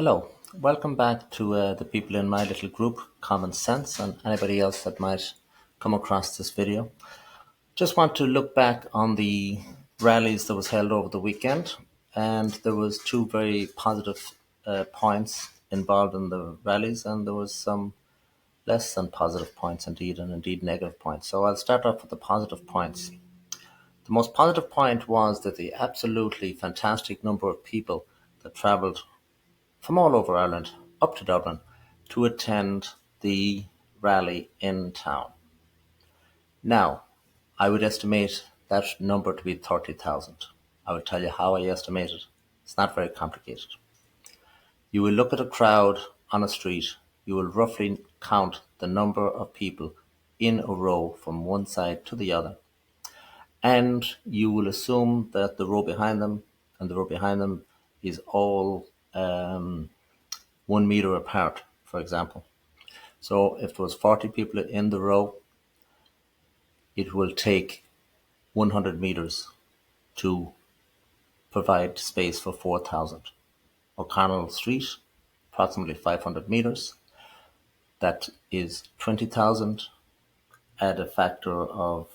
Hello, welcome back to the people in my little group, Common Sense, and anybody else that might come across this video. Just want to look back on the rallies that was held over the weekend, and there was two very positive points involved in the rallies, and there was some less than positive points indeed, and indeed negative points. So I'll start off with the positive points. The most positive point was that the absolutely fantastic number of people that travelled from all over Ireland up to Dublin to attend the rally in town. Now, I would estimate that number to be 30,000. I will tell you how I estimate it. It's not very complicated. You will look at a crowd on a street, you will roughly count the number of people in a row from one side to the other, and you will assume that the row behind them and the row behind them is all 1 meter apart, for example. So if there was 40 people in the row, it will take 100 meters to provide space for 4,000. O'Connell Street, approximately 500 meters. That is 20,000. Add a factor of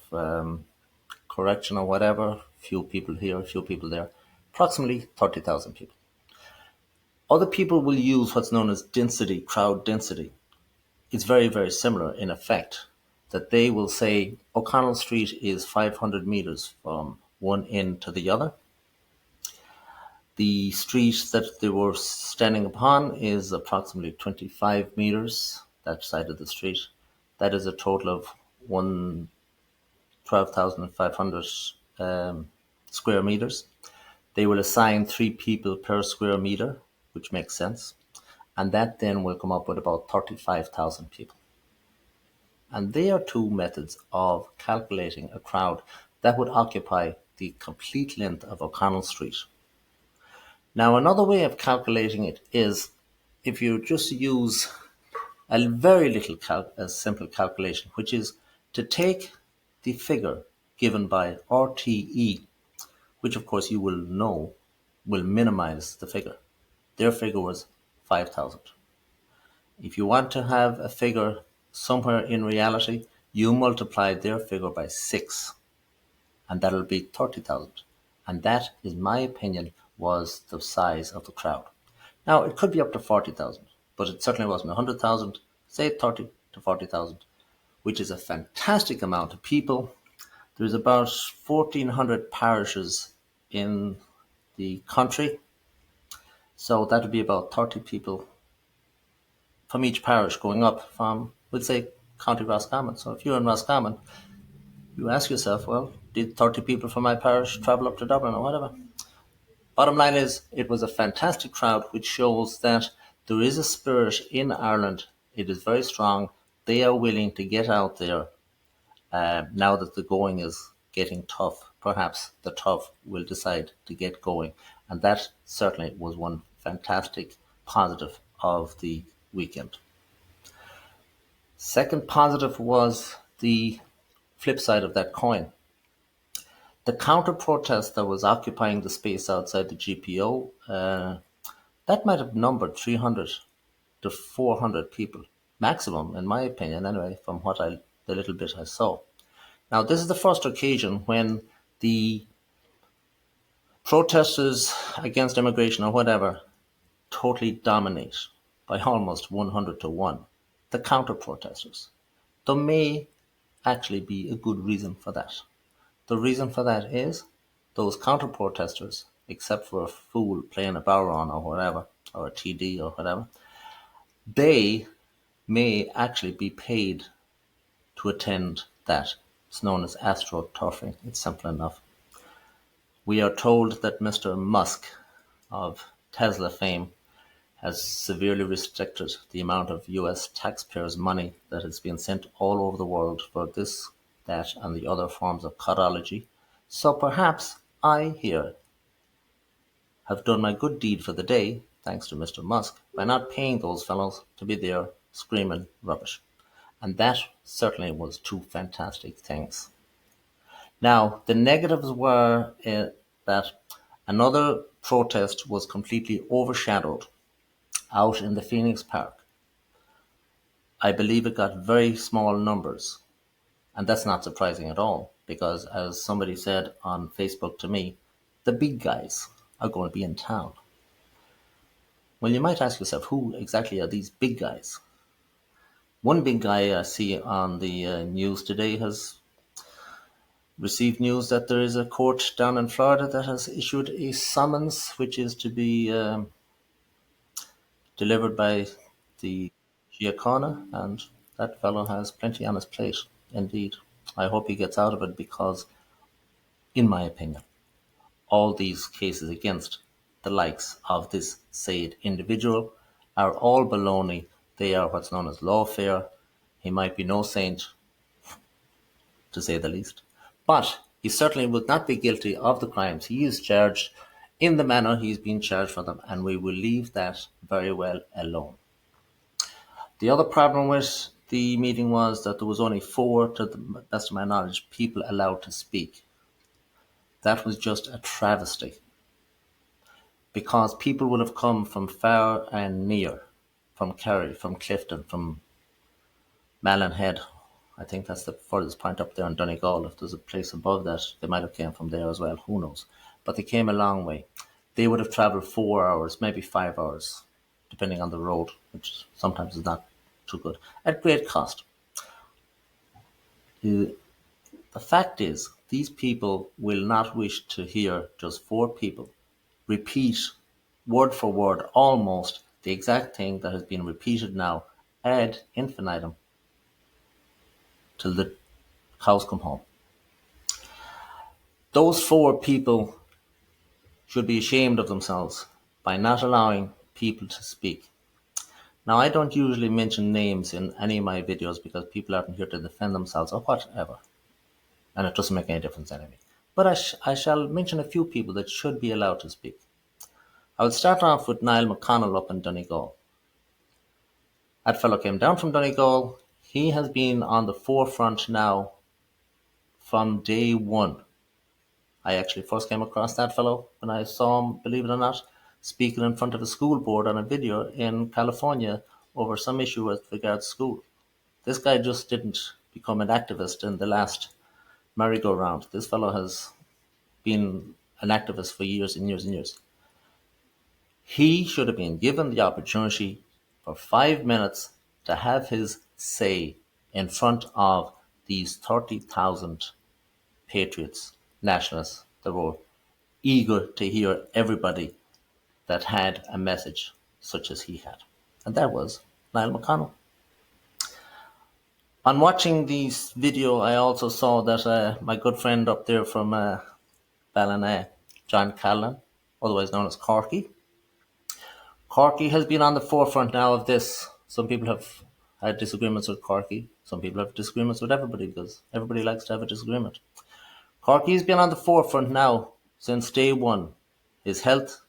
correction or whatever, few people here, few people there, approximately 30,000 people. Other people will use what's known as density, crowd density. It's very, very similar in effect, that they will say O'Connell Street is 500 meters from one end to the other. The street that they were standing upon is approximately 25 meters, that side of the street. That is a total of 12,500 square meters. They will assign 3 people per square meter, which makes sense. And that then will come up with about 35,000 people. And they are two methods of calculating a crowd that would occupy the complete length of O'Connell Street. Now, another way of calculating it is if you just use a very little a simple calculation, which is to take the figure given by RTE, which of course you will know will minimize the figure. Their figure was 5,000. If you want to have a figure somewhere in reality, you multiply their figure by 6, and that'll be 30,000. And that, in my opinion, was the size of the crowd. Now, it could be up to 40,000, but it certainly wasn't 100,000, say 30 to 40,000, which is a fantastic amount of people. There's about 1,400 parishes in the country, so that would be about 30 people from each parish going up from, we'll say, County Roscommon. So if you're in Roscommon, you ask yourself, well, did 30 people from my parish travel up to Dublin or whatever? Bottom line is, it was a fantastic crowd, which shows that there is a spirit in Ireland. It is very strong. They are willing to get out there now that the going is getting tough. Perhaps the tough will decide to get going. And that certainly was one fantastic positive of the weekend. Second positive was the flip side of that coin. The counter protest that was occupying the space outside the GPO, that might have numbered 300 to 400 people, maximum, in my opinion, anyway, from the little bit I saw. Now, this is the first occasion when the protesters against immigration or whatever totally dominate by almost 100 to 1 the counter protesters. There may actually be a good reason for that. The reason for that is those counter protesters, except for a fool playing a Bowron or whatever, or a TD or whatever, they may actually be paid to attend that. It's known as astroturfing. It's simple enough. We are told that Mr. Musk of Tesla fame has severely restricted the amount of US taxpayers' money that has been sent all over the world for this, that, and the other forms of cardiology. So perhaps I here have done my good deed for the day, thanks to Mr. Musk, by not paying those fellows to be there screaming rubbish. And that certainly was two fantastic things. Now, the negatives were that another protest was completely overshadowed out in the Phoenix Park. I believe it got very small numbers, and that's not surprising at all because, as somebody said on Facebook to me, the big guys are going to be in town. Well, you might ask yourself, who exactly are these big guys? One big guy I see on the news today has received news that there is a court down in Florida that has issued a summons, which is to be delivered by the Giacona, and that fellow has plenty on his plate, indeed. I hope he gets out of it because, in my opinion, all these cases against the likes of this said individual are all baloney. They are what's known as lawfare. He might be no saint, to say the least, but he certainly would not be guilty of the crimes he is charged in the manner he's been charged for them, and we will leave that very well alone. The other problem with the meeting was that there was only four, to the best of my knowledge, people allowed to speak. That was just a travesty because people would have come from far and near, from Kerry, from Clifton, from Malin I think that's the furthest point up there in Donegal. If there's a place above that, they might have came from there as well. Who knows? But they came a long way. They would have travelled 4 hours, maybe 5 hours, depending on the road, which sometimes is not too good, at great cost. The, the fact is, these people will not wish to hear just four people repeat word for word almost the exact thing that has been repeated now ad infinitum till the cows come home. Those four people should be ashamed of themselves by not allowing people to speak. Now, I don't usually mention names in any of my videos because people aren't here to defend themselves or whatever, and it doesn't make any difference anyway. But I shall mention a few people that should be allowed to speak. I will start off with Niall McConnell up in Donegal. That fellow came down from Donegal. He has been on the forefront now from day one. I actually first came across that fellow when I saw him, believe it or not, speaking in front of a school board on a video in California over some issue with regards to school. This guy just didn't become an activist in the last merry-go-round. This fellow has been an activist for years and years and years. He should have been given the opportunity for 5 minutes to have his say in front of these 30,000 patriots, nationalists that were eager to hear everybody that had a message such as he had. And that was Niall McConnell. On watching this video, I also saw that my good friend up there from Ballina, John Callan, otherwise known as Corky. Corky has been on the forefront now of this. Some people have had disagreements with Corky. Some people have disagreements with everybody because everybody likes to have a disagreement. Corky's been on the forefront now since day one. His health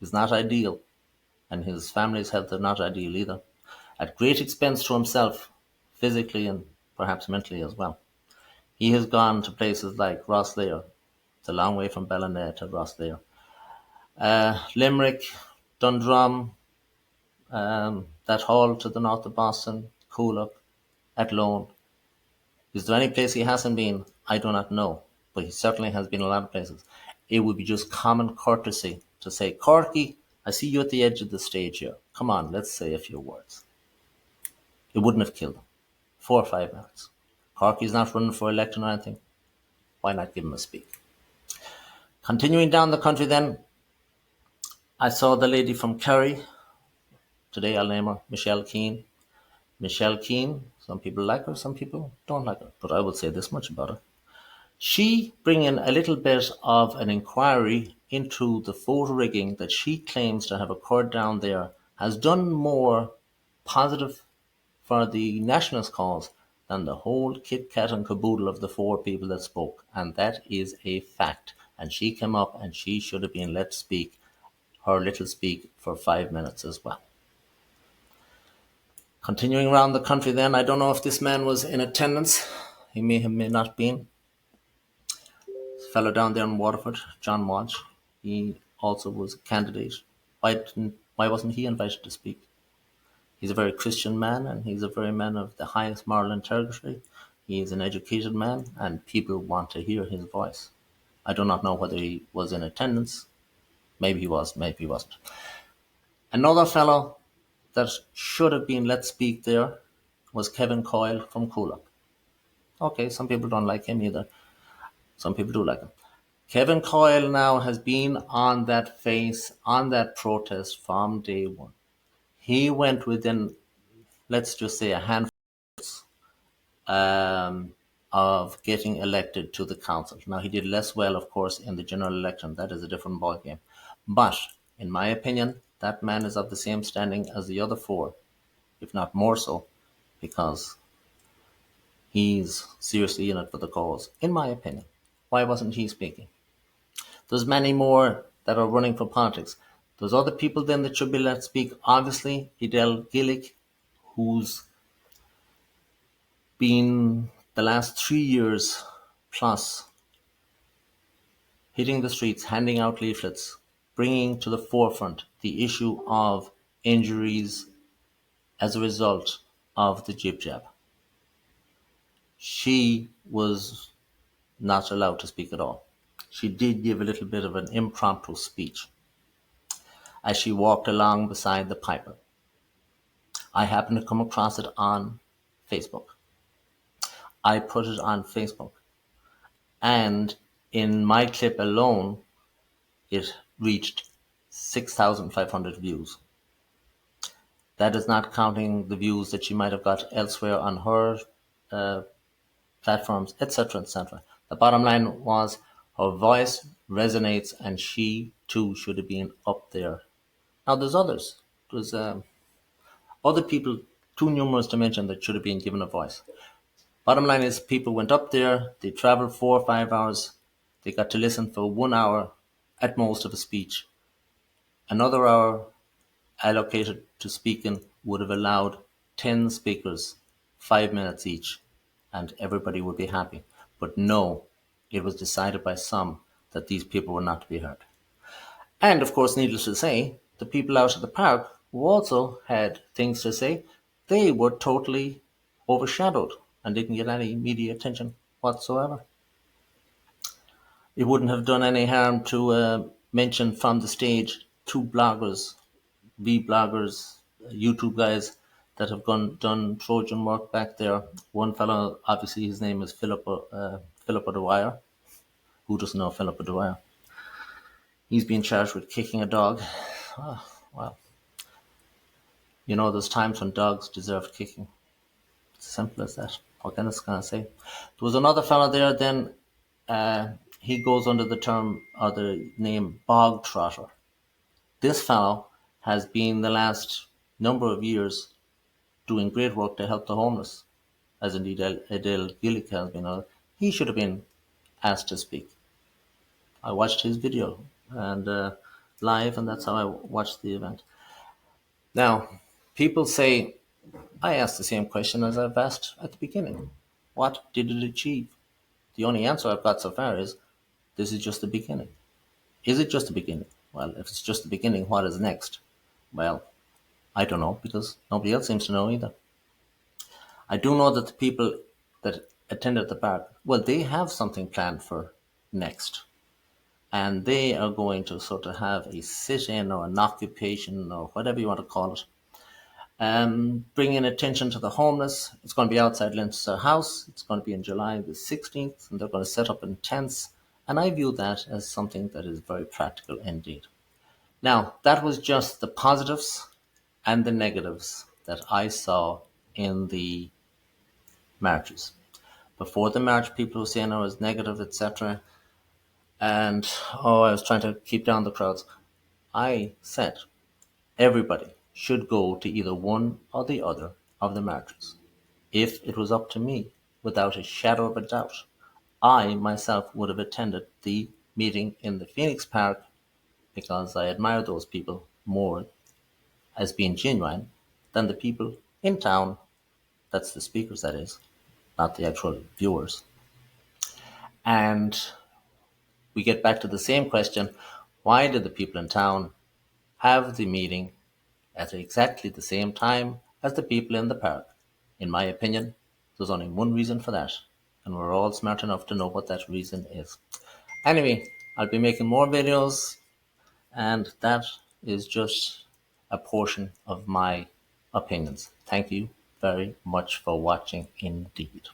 is not ideal, and his family's health is not ideal either, at great expense to himself, physically and perhaps mentally as well. He has gone to places like Rosslare. It's a long way from Ballina to Rosslare. Limerick, Dundrum, that hall to the north of Boston, Coolock, Athlone. Is there any place he hasn't been? I do not know, but he certainly has been a lot of places. It would be just common courtesy to say, Corky, I see you at the edge of the stage here. Come on, let's say a few words. It wouldn't have killed him. 4 or 5 minutes. Corky's not running for election or anything. Why not give him a speak? Continuing down the country then, I saw the lady from Kerry. Today I'll name her Michelle Keane. Michelle Keane, some people like her, some people don't like her. But I would say this much about her. She bringing a little bit of an inquiry into the photo rigging that she claims to have occurred down there has done more positive for the nationalist cause than the whole kit kat and caboodle of the four people that spoke. And that is a fact. And she came up and she should have been let speak her little speak for 5 minutes as well. Continuing around the country then, I don't know if this man was in attendance. He may have may not been. This fellow down there in Waterford, John Walsh, he also was a candidate Why wasn't he invited to speak? He's a very Christian man, and he's a very man of the highest moral integrity. He is an educated man, and people want to hear his voice. I do not know whether he was in attendance. Maybe he was, maybe he wasn't. Another fellow that should have been let speak there was Kevin Coyle from Coolock. Okay, some people don't like him either. Some people do like him. Kevin Coyle now has been on that face, on that protest from day one. He went within, let's just say, a handful of getting elected to the council. Now, he did less well, of course, in the general election. That is a different ballgame. But, in my opinion, that man is of the same standing as the other four, if not more so, because he's seriously in it for the cause, in my opinion. Why wasn't he speaking? There's many more that are running for politics. There's other people then that should be let speak. Obviously, Edel Gillick, who's been the last 3 years plus hitting the streets, handing out leaflets, bringing to the forefront the issue of injuries as a result of the jib jab. She was not allowed to speak at all. She did give a little bit of an impromptu speech as she walked along beside the piper. I happened to come across it on Facebook. I put it on Facebook, and in my clip alone, it reached 6,500 views. That is not counting the views that she might have got elsewhere on her platforms, etc., etc. The bottom line was her voice resonates, and she too should have been up there. Now there's others. There's other people, too numerous to mention, that should have been given a voice. Bottom line is, people went up there, they traveled 4 or 5 hours, they got to listen for 1 hour at most of a speech. Another hour allocated to speaking would have allowed 10 speakers, 5 minutes each, and everybody would be happy. But no, it was decided by some that these people were not to be heard. And of course, needless to say, the people out at the park who also had things to say, they were totally overshadowed and didn't get any media attention whatsoever. It wouldn't have done any harm to mention from the stage 2 bloggers, V-bloggers, YouTube guys that have done Trojan work back there. One fellow, obviously his name is Philip O'Dwyer. Who doesn't know Philip O'Dwyer? He's been charged with kicking a dog. Oh, well, you know, there's times when dogs deserve kicking. It's simple as that. What can I say? There was another fellow there then. He goes under the term or the name Bog Trotter. This fellow has been the last number of years doing great work to help the homeless, as indeed Edel Gillick has been. He should have been asked to speak. I watched his video and live, and that's how I watched the event. Now, people say, I asked the same question as I've asked at the beginning. What did it achieve? The only answer I've got so far is, this is just the beginning. Is it just the beginning? Well, if it's just the beginning, what is next? Well, I don't know, because nobody else seems to know either. I do know that the people that attended the park, well, they have something planned for next. And they are going to sort of have a sit-in or an occupation or whatever you want to call it. Bringing attention to the homeless. It's going to be outside Leinster House. It's going to be in July the 16th, and they're going to set up in tents. And I view that as something that is very practical indeed. Now, that was just the positives and the negatives that I saw in the marches. Before the march, people were saying I was negative, etc. And, I was trying to keep down the crowds. I said everybody should go to either one or the other of the marches. If it was up to me, without a shadow of a doubt, I myself would have attended the meeting in the Phoenix Park, because I admire those people more as being genuine than the people in town. That's the speakers, that is, not the actual viewers. And we get back to the same question. Why did the people in town have the meeting at exactly the same time as the people in the park. In my opinion, there's only one reason for that, and we're all smart enough to know what that reason is. Anyway, I'll be making more videos, and that is just a portion of my opinions. Thank you very much for watching indeed.